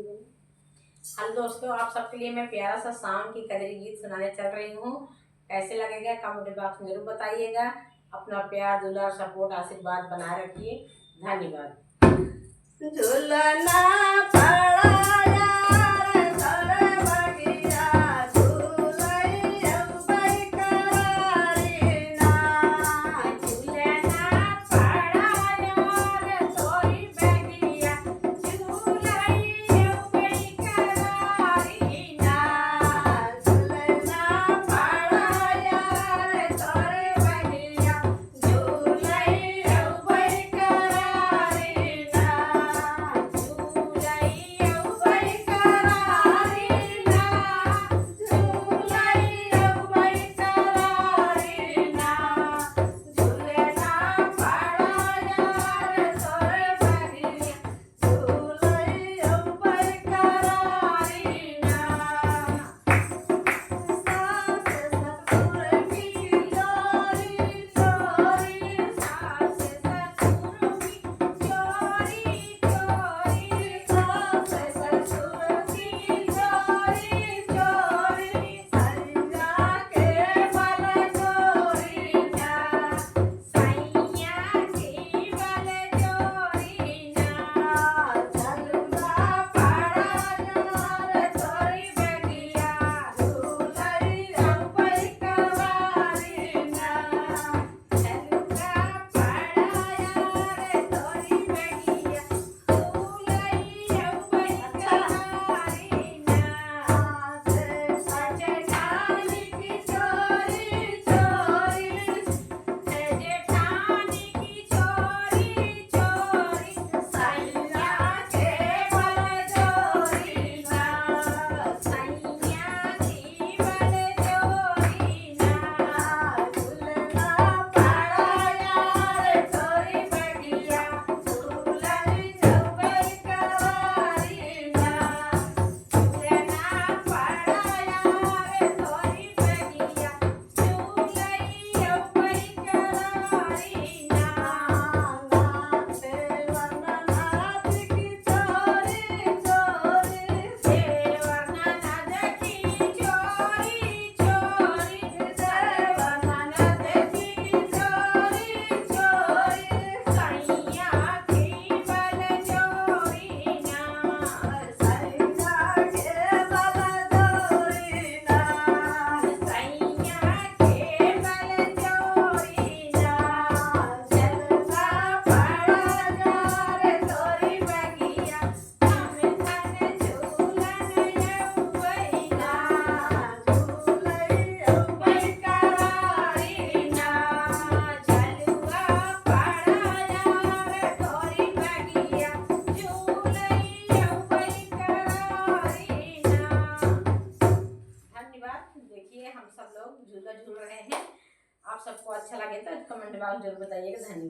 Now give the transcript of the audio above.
Hello दोस्तों, आप सबके लिए मैं प्यारा सा शाम की कजरी गीत सुनाने चल रही हूँ। कैसे लगेगा कमेंट बॉक्स में जरूर बताइएगा। अपना प्यार दुलार सपोर्ट आशीर्वाद बनाए रखिए। धन्यवाद। झूलना देखिए हम सब लोग झूला झूल रहे हैं। आप सबको अच्छा लगे तो कमेंट बॉक्स जरूर बताइएगा। धन्यवाद।